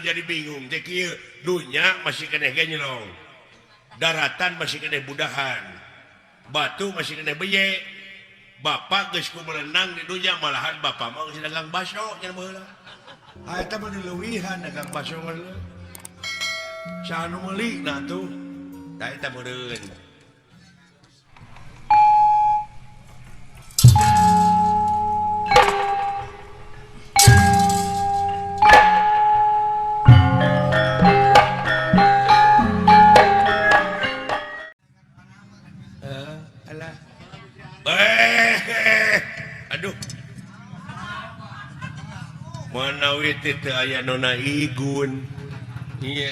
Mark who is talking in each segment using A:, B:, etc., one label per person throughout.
A: jadi bingung dunya masih kena nyelong daratan masih kena budahan batu masih kena beye Bapak geusku merenang di dunya malahan Bapak mau dagang baso nya baheula eta mah diluwihan dagang baso mah sanu meuli na tuh da eta meureun alah aduh mana wit teu aya nona igun iya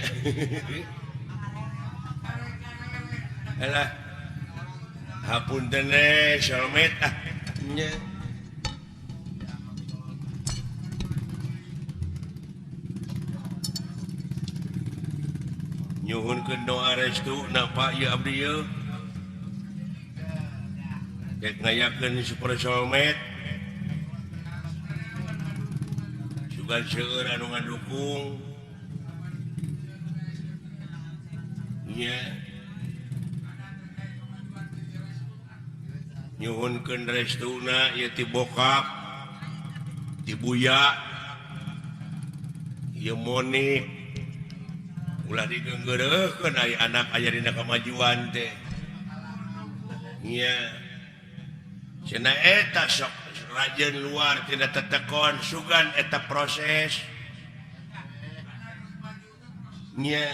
A: alah hapunten Solmet nya nyuhunkeun doa restu na Pak ya abdi ye dek ngayakeun Super Solmet sugan seueur anu ngadukung nya nyuhunkeun restuna ieu ti bokap ti buya ieu Monik ulah digeunggeureukkeun aya anak aya dina kamajuan teh nya cenah eta sok rajeun luar tidak tetekon sugan eta proses nya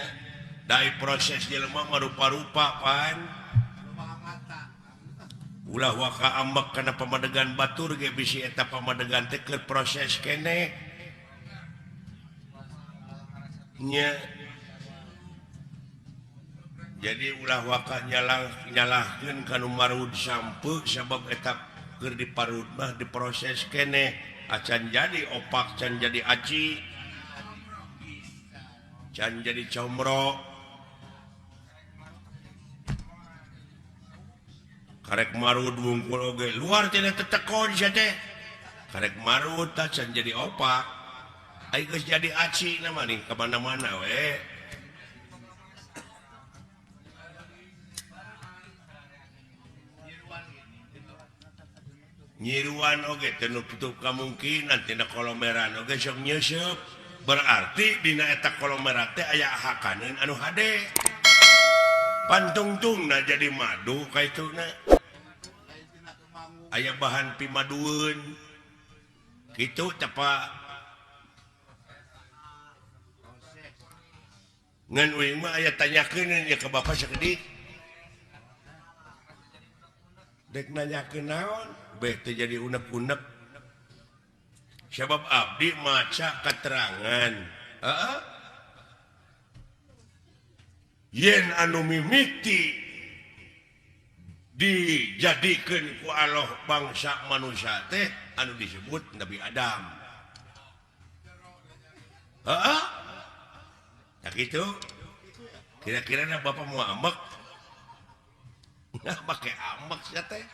A: dari proses jelema mah rupa-rupa pan ulah waka ambek kana pamadegan batur ge bisi eta pamadegan teh keur proses keneh nya jadi ulah waka nyalahkeun kanu marud sampeu sabab eta keur diparud mah diproses keneh acan jadi opak can jadi aci can jadi comro karek marud wungkul oge luar tina tetekon sia teh karek marud tah can jadi opak ai geus jadi aci na mah nih ka mana-mana we nyiruan oge teu nutup kamungkinan tina kolomeran oge sok nyeusup berarti dina eta kolomeran teh aya hakaneun anu hade pantungtungna jadi madu kaituna aya bahan pimadueun kitu tepa ngan uing mah aya tanyakeun nya ka Bapak sakedik dek nanyakeun naon beh teh jadi unek-unek sabab abdi maca keterangan yen anu mimiti dijadikeun ku Allah bangsa manusia teh anu disebut Nabi Adam ya gitu kira-kira Bapak mau ambek pakai ambek sia teh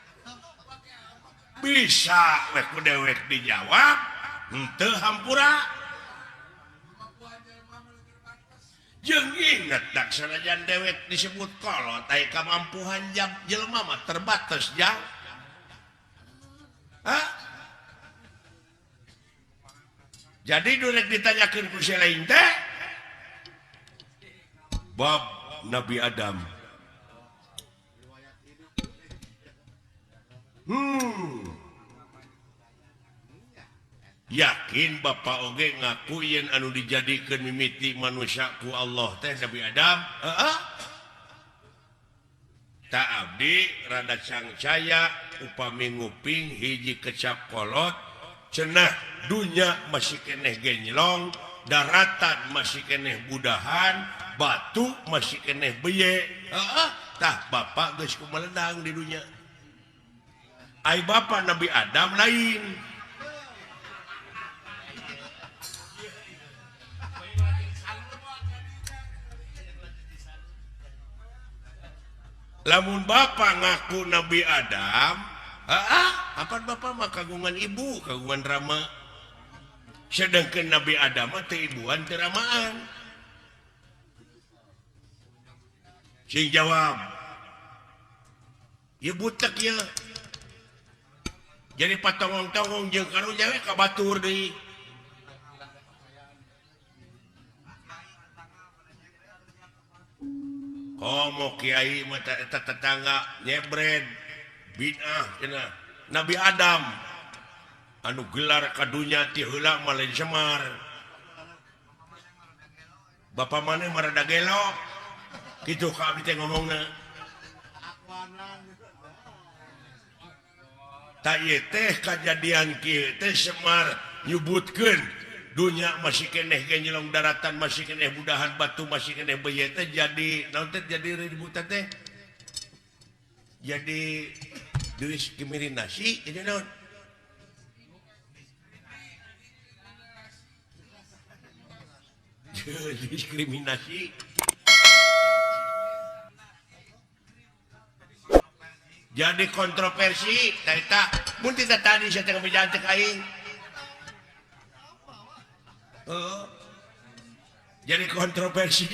A: bisa wek dewek dijawab henteu hampura jeung inget dak sanajan dewek disebut kolot ai kamampuhan jelema mah terbatas jang jadi durek ditanyakeun ku si lain teh bab Nabi Adam yakin Bapak oge ngaku yen anu dijadikeun mimiti manusia ku Allah teh Nabi Adam tak abdi rada cangcaya upami nguping hiji kecap kolot cenah dunya masih keneh genylong daratan masih keneh budahan batu masih keneh beye tah Bapak geus kumeledang di dunya ai Bapak Nabi Adam lain lamun Bapak ngaku Nabi Adam apa Bapak mah kagungan ibu kagungan Rama sedangkan Nabi Adam teh ibuan teramaan sing jawab ya butek ya jadi patongong-tongong jeung karunya we kabatur deui komo kiai mata eta tetangga nyebred bid'ah cenah Nabi Adam anu gelar kadunya ti heula mah Semar Bapak mana marada gelo kitu ka abdi teh ngomongna ta ieu teh kajadian kieu teh Semar nyebutkeun dunya masih keneh genjelong daratan masih keneh budahan batu masih keneh beuyeut teh jadi naon teh jadi ributan teh jadi diskriminasi jadi naon diskriminasi jadi kontroversi eta mun tita tadi saya teh ngabejaan teh aing jadi kontroversi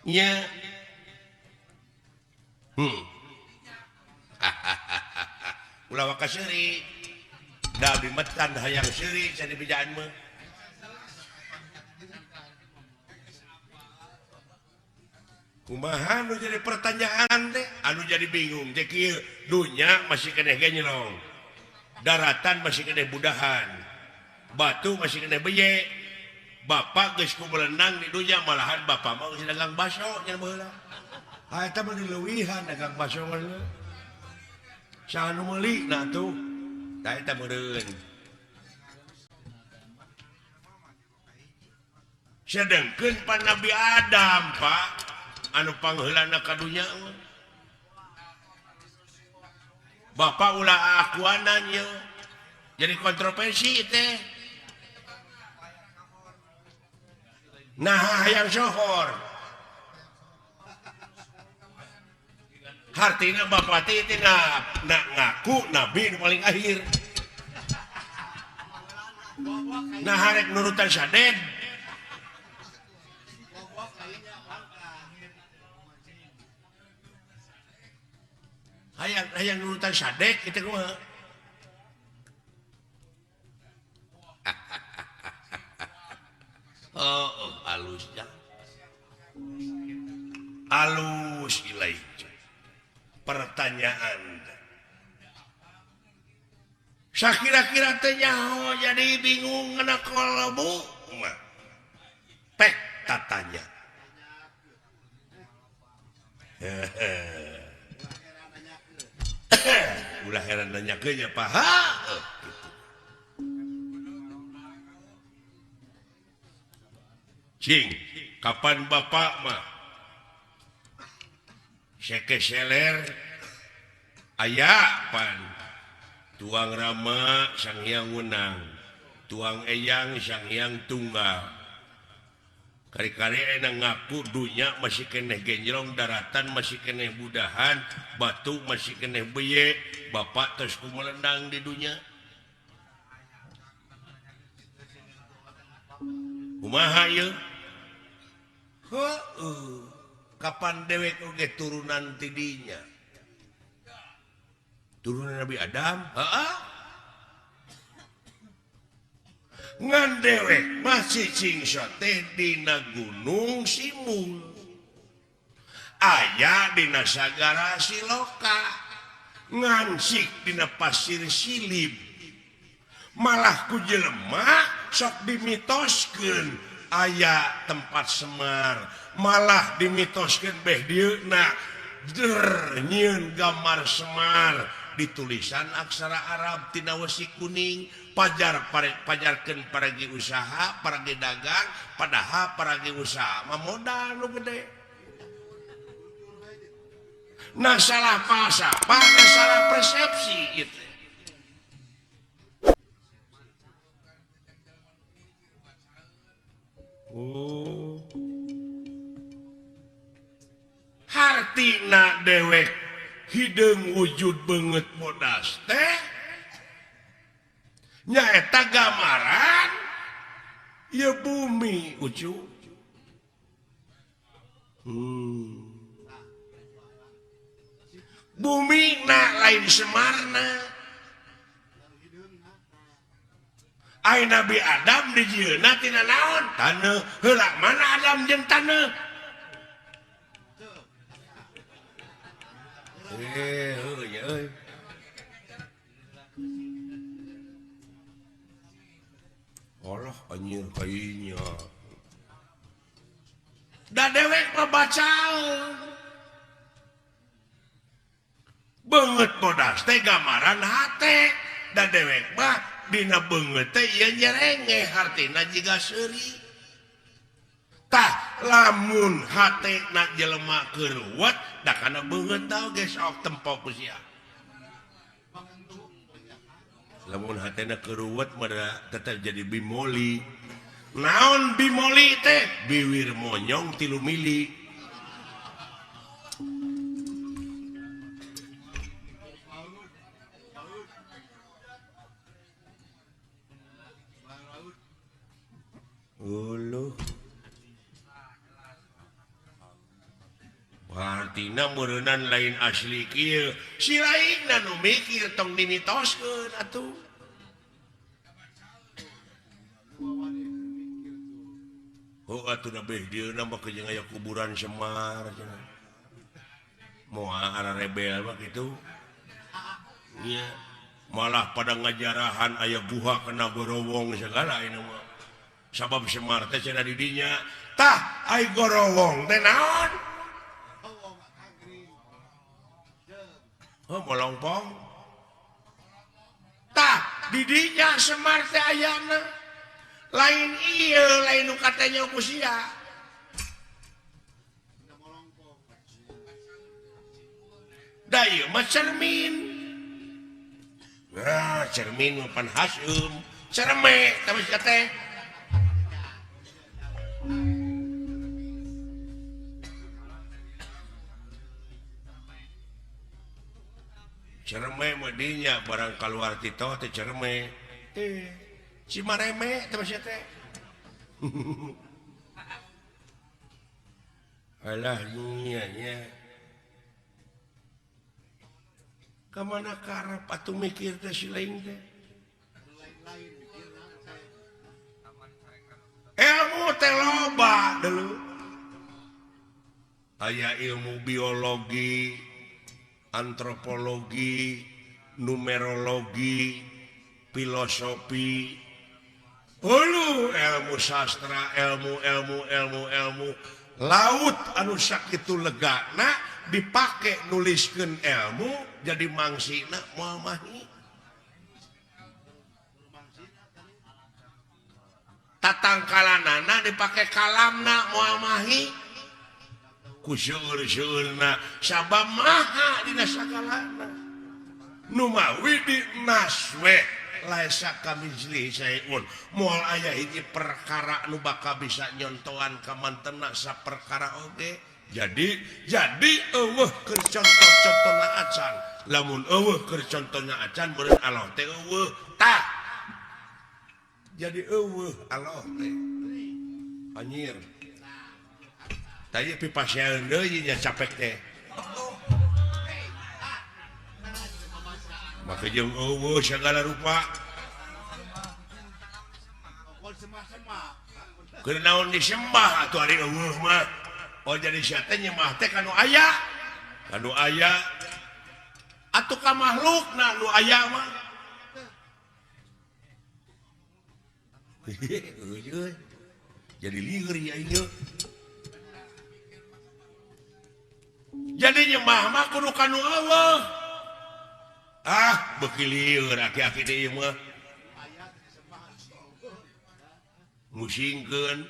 A: nya ulah waka seuri da bimetan hayang seuri can dibejaan mah kumaha anu jadi pertanyaan teh anu jadi bingung teh kieu dunya masih keneh genjelong daratan masih keneh budahan batu masih keneh beye bapak geus kumelenang di dunya malahan bapak mah geus dagang baso nya baheula eta mah dileuwihan dagang baso mah saha nu meuli nah tuh tah eta meureun sedengkeun pan Nabi Adam Pak anu pangheulana ka dunya bapak ulah akuanan ye jadi kontroversi teh nah hayang sohor hartina bapak teh nak ngaku nabi nu paling akhir nah harek nurutan saded hayang nurutan sadek kita kumaha alusnya alus ilai pertanyaan sakira-kira teh nyaho jadi bingung ngena kolobu pek tatanya ulah heran nanyakeun nya paha cing kapan bapak mah seke seler aya pan tuang rama sang hyang wenang tuang eyang sang hyang tunggal kari-kari enak ngaku dunya masih keneh genjlong daratan masih keneh budahan batu masih keneh beye bapak terus kumelendang di dunya kumaha ieu kapan dewek oge turunan ti dinya turunan Nabi Adam ngan dewek masih cingsa teh dina gunung Simul aya dina sagara Siloka ngansik dina pasir Silib malah ku jelema sok dimitoskeun aya tempat Semar malah dimitoskeun beh dieuna nyieun gambar Semar ditulisan aksara Arab tina wesi kuning pajarkeun paragi usaha paragi dagang padahal paragi usaha mah modal nu gede nah salah pasapa nah salah persepsi gitu hartina dewek hideung wujud banget bodas teh nyaeta gambaran ya bumi ucu bumi na lain Semarna ai Nabi Adam dijieuna tina naon taneuh heula mana Adam jeung taneuh euy Allah anjir kayaknya da dewek mabacaeun beungeut bodas teh gambaran hate da dewek mah dina beungeut teh ieu nyerenge hartina jiga seuri tah lamun hatena jelema keuruwet da kana beungeut tah oge sok tempo ku sia lamun hatena keuruwet mah tetep jadi bimoli naon bimoli teh biwir monyong 3 mili uluh artina meureunnan lain asli kieu si lainna nu mikir tong dimitoskeun atuh atuh na beh dieuna mah jeung aya kuburan Semar cenah moal ara rebel mah kitu nya malah pada ngajarahan aya guha kana gorowong segala ini mah sabab Semar teh cenah di dinya tah ai gorowong teh naon molongpong tah di dinya Semar teh ayana lain iya lain nu katanya ku sia da ieu mah cermin nah cermin mah pan hasum cerme tapi teh cerme mah dinya barang kaluar ti toh teh cerme Cimareme teh sia teh alah nya nya ka mana karep atuh mikir teh si lain teh ilmu teh loba deuleu aya ilmu biologi antropologi numerologi filosofi ilmu sastra ilmu laut anu sakitu legana dipake nuliskeun ilmu jadi mangsina moal mahi tatangkalanana dipake kalamna moal mahi ku seueur-seueurna sabab maha dina sakalana nu mawi di naswe laisa kamizli sayun moal aya hiji perkara nu bakal bisa nyontohan ka mantena saperkara oge jadi eueuh keur contoh-contohna acan lamun eueuh keur contohna acan beureun Allah teh eueuh tah jadi eueuh Allah teh anjir tadi pipaseun deui nya capek teh maka jeung eueuh segala rupa keur naon disembah atuh ari eueuh mah oh jadi sia teh nyembah teh kanu aya atuh ka makhlukna nu aya mah jadi lieur ya ieu jadi nyembah mah kudu kanu Allah beuki lieur aki-aki teh ieu mah musingkeun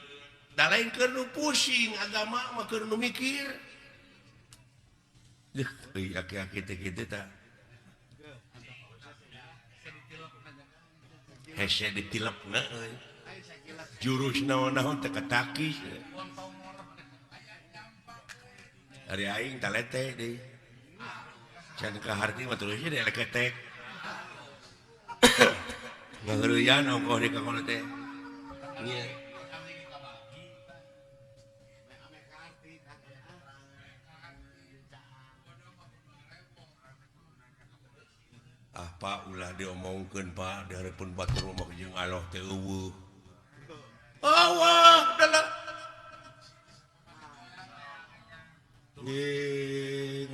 A: da lain keur nu pusing agama mah keur nu mikir euy aki-aki teh kitu tah hese ditilepna euy jurus naon-naon teh katakis ari aing talete deui can ka harti mah terusnya dia leketek ngeureuyaan ongkoh di kakola teh. Iya. Pak ulah diomongkeun Pak dihareupeun batur mah jeung Allah teh eueuh. Allah dalam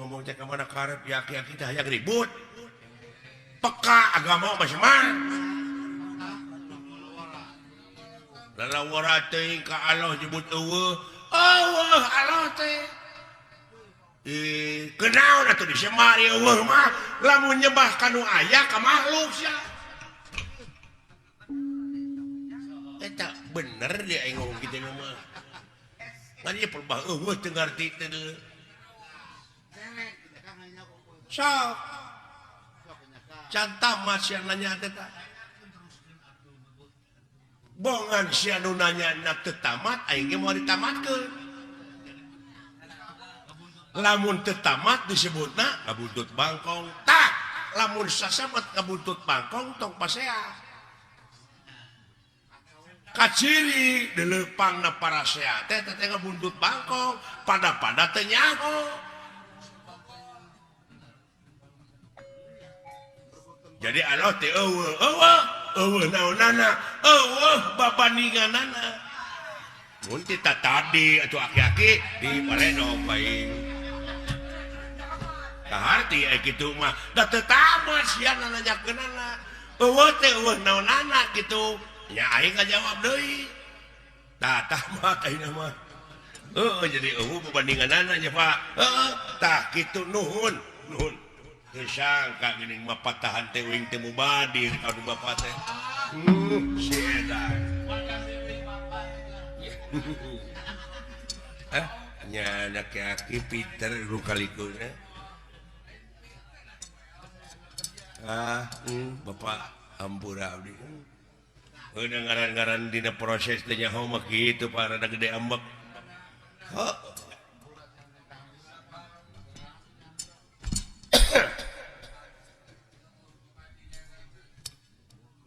A: ngomong cek kemana karep yaki-yaki teh hayang ribut. Peka agama mah mah. Lalawara teh ka Allah nyebut eueuh. Allah teh. Kenaon atuh di semari eueuh mah lamun nyembah kanu aya ka makhluk sia. Eta bener dia aing ngomong kitu mah. Ngan ieu pelbah eueuh teu ngarti teh. Sok. Can tamat sia nanya teh tah. Bongan sia nu nanya na teu tamat aing ge moal ditamatkeun. Lamun teu tamat disebutna kabuntut bangkong. Tah, lamun sasamet kabuntut bangkong tong pasea. Kaciri deleupangna parasea teh teh kabuntut bangkong, pada teh nyaho. Jadi Allah teh eueuh naonana, eueuh babandinganana. Mun kita tadi atuh aki-aki di paredog bae. Kaharti kitu mah da teu tamat sia nanyakeunana. Eueuh teh eueuh naonana kitu. Nya aing ngajawab deui. Tah tamat ayeuna mah. Jadi eueuh babandinganana nya Pak. Tah kitu nuhun. Teu sangka geuning mah patahan teh wing teu mubadir ka Bapak teh. Si eta. Nya anak aki pinter lu kalikuna. Bapak ampura abdi. Udah ngaran-ngaran dina proses teh nyaho mah kitu Pak rada gede ambek.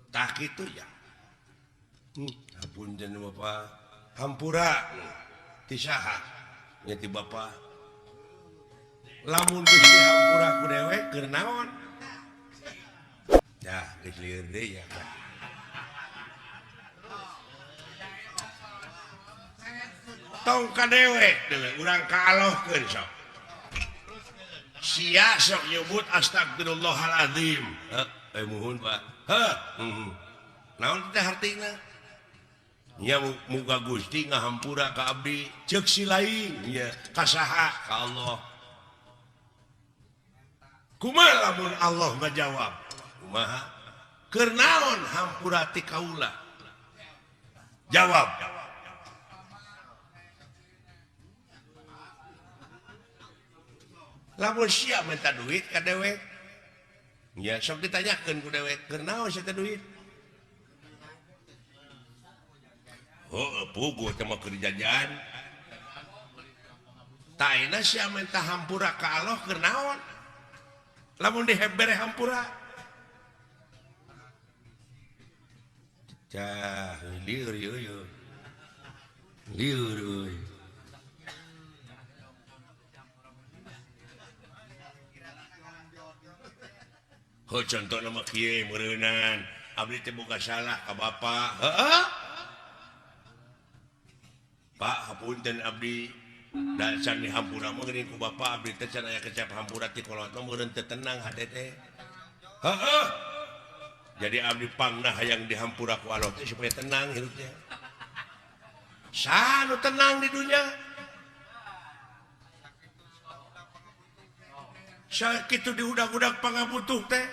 A: Tah kitu ya. Hapunten Bapak. Hampura ti saha? Nya ti Bapak. Lamun geus dihampura ku dewek keur naon? Dah, geus lieur deui ya. Tong ka dewek dewe urang kaallohkeun sok. Sia sok nyebut astagfirullahalazim. Muhun Pak. Naon teh hartina? Nya muga Gusti ngahampura ka abdi ceuk si lain nya ka saha ka Allah. Kumaha lamun Allah ngajawab? Kumaha? Keur naon hampura ti kaula? Jawab. Lamun sia minta duit ka dewek. Ya sok ditanyakeun ku dewek, keur naon sia teh duit? Puguh teh mah keur jajan. Taina sia minta hampura ka Allah keur naon? Lamun dihebere hampura. Cah, lieur yeuh. Lieur euy. Contohna mah kieu meureunan. Abdi teh boga salah ka Bapak. Heeh. Pak hapunten abdi da can dihampura mah geuning ku Bapak abdi teh can aya kecap hampura ti kolot mah meureun teu tenang hate teh. Heeh. Jadi abdi pangna hayang dihampura ku Allah teh supaya tenang hirup teh. Sa nu tenang di dunya? Sakitu diudag-udag pangabutuh teh.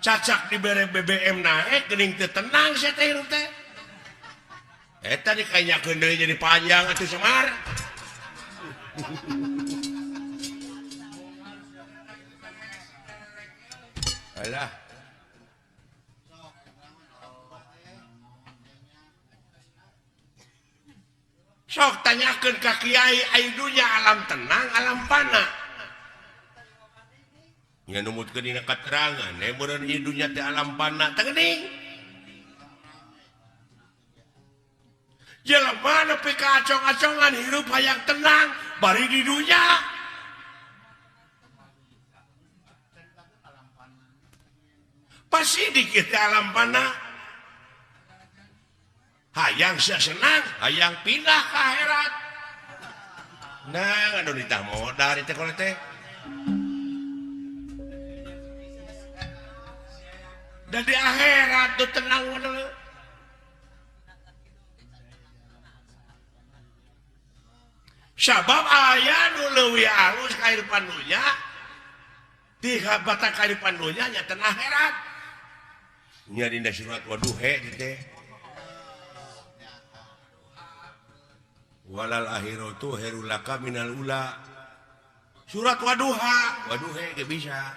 A: Cacak dibere BBM naik geuning teu tenang sia teh hirup teh. Eta dikanyakeun deui jadi panjang atuh Semar. Alah. Sok tanyakeun ka kiai aya dunya alam tenang, alam fana. nya numutkeun dina katerangan meureun ieu dunya teh alam fana teu geuning jelema nepi ka acong-acongan hirup hayang tenang bari di dunya pasti dikit alam fana hayang sia senang hayang pindah ke akhirat nah anu ditah modal teh kolot teh dan di akhirat tuh tenang bener sabab aya nu leuwih alus kehidupan dunya di batak kehidupan dunya nya teu akhirat nya dina surat Waduha teh walal akhiratu khairul laka minal ula surat Waduha ge bisa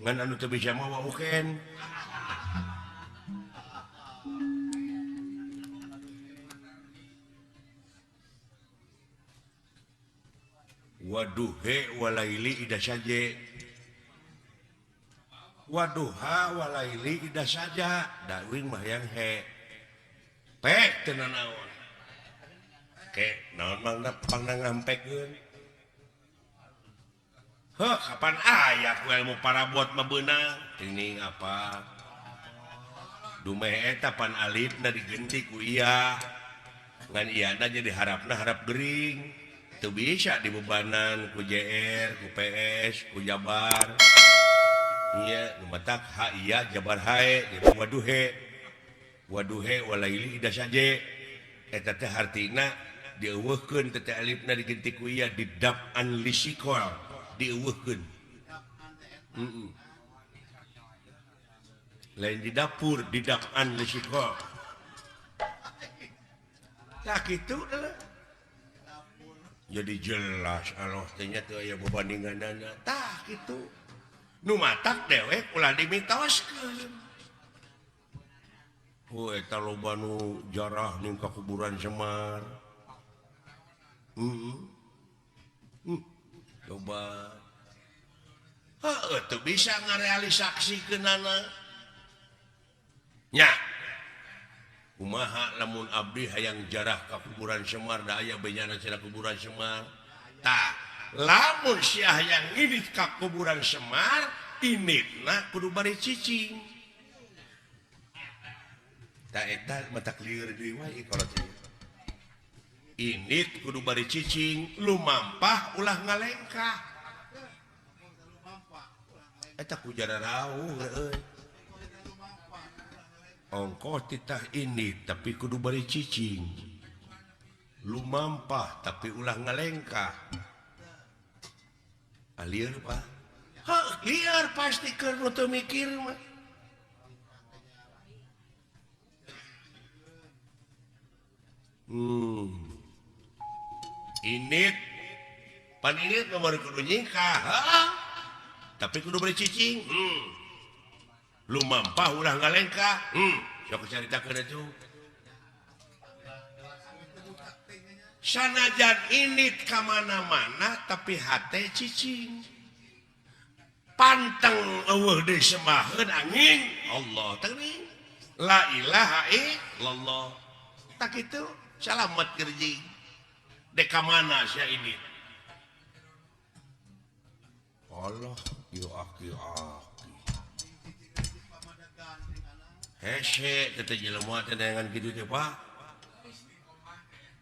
A: ngan anu teu bisa mah waukeun Waduha walaili ida saja Waduha walaili ida saja dawing mah yang he pek teu naon ke naon mangna pangna ngampekkeun heuh kapan aya ku ilmu parabot mah beunang teuing apa dumeh eta pan alifna digenti ku iya ngan iyana jadi harapna harap gering teu bisa dibebanan ku JR ku PS ku Jabar nya nu matak ha iya Jabar hae jadi Waduha walaili ida saja eta teh artina dieuweuhkeun teh alifna digenti ku iya didaf'an lisikol dieuweuhkeun lain di dapur didaf'an lisikol tah kitu jadi jelas Allah teh nya teu aya babandinganna tah kitu nu matak dewek ulah dimitoskeun eta loba nu jarah ning ka kuburan Semar coba teu bisa ngarealisasikeunana nya kumaha lamun abdi hayang jarah ka kuburan Semar da aya benyana cenah kuburan Semar tah lamun sia hayang ngidit ka kuburan Semar initna kudu bari cicing tah eta mata clear deui wae kalau init kudu bari cicing lumampah ulah ngalengkah eta ku jara rawuh euy ongkoh titah init tapi kudu bari cicing lumampah tapi ulah ngalengkah alieur Pak liar pasti keur nu teu mikir mah init pan init nomor kudu nyingkah tapi kudu beri cicing lumampah ulah ngalengkah sok caritakeun atuh sanajan init ka mana-mana tapi hate cicing panteng eueuh deui sembahkeun angin Allah teuing la ilaha illallah tak kitu salamet kerjing dek ka mana sia ini Allah yo aki hese teh jelema teh dengan kitu teh Pak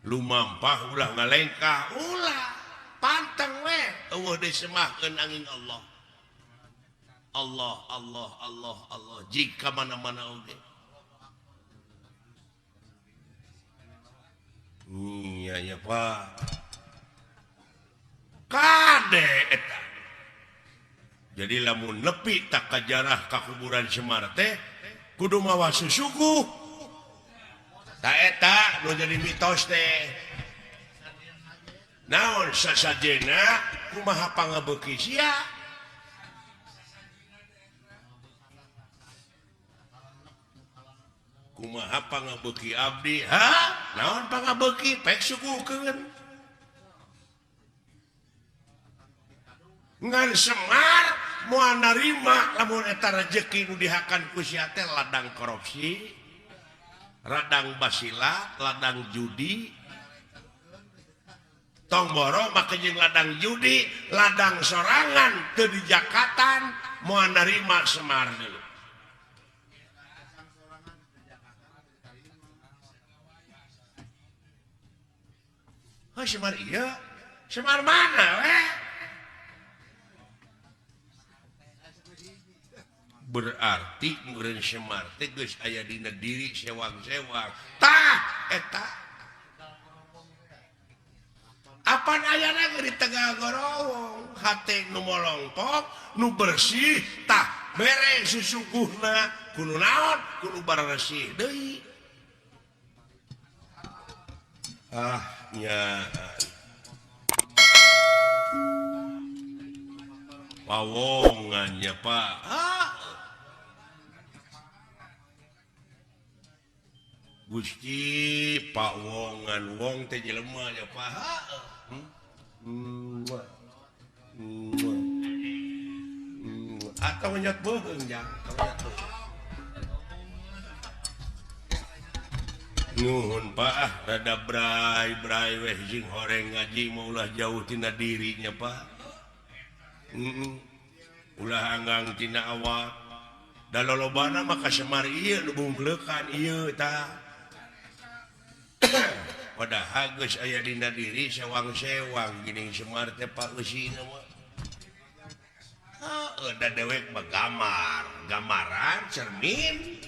A: lumampah ulah ngalengkah ulah panteng we eueuh deui sembahkeun angin Allah Allah Allah Allah Allah jika mana-mana oge iya Pak kade eta jadi lamun nepi tak kajarah ka kuburan Semar teh kudu mawa susuku tah eta nu jadi mitos teh naon sasajena kumaha pangabeuki sia kumaha pangabeuki abdi naon pangabeuki pek sukukeun ngan Semar moal narima lamun eta rezeki nu dihakan ku sia teh ladang korupsi, ladang basila, ladang judi, tong boro make jeung ladang judi, ladang sorangan teu dijakatan moal narima Semar deuleu. Oh, Semar iya? Semar mana weh? Berarti meureun Semar teh geus aya dina diri sewang-sewang. Tah eta. Apan ayana ge di tengah gorowong, hate nu molongpok, nu bersih, tah bere susukuhna, kudu naon, kudu bararesih deui. Ah, nya. Pawongannya Pak. Gusti Pak Wongan wong teh jelema ya Pak. Atau nyat beuheung jang, nuhun Pak, rada brai-brai weh jeung horeng ngaji maulah jauh tina dirinya Pak. Ulah hanggang tina awak. Da lolobana mah ka Semar ieu nu bungkleukan ieu tah. Padahal geus aya dina diri sewang-sewang geuning Semar teh Pak eusina mah. Da dewek mah gamar, gamaran cermin.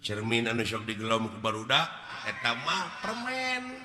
A: Cermin anu sok digelom ku barudak eta mah permen.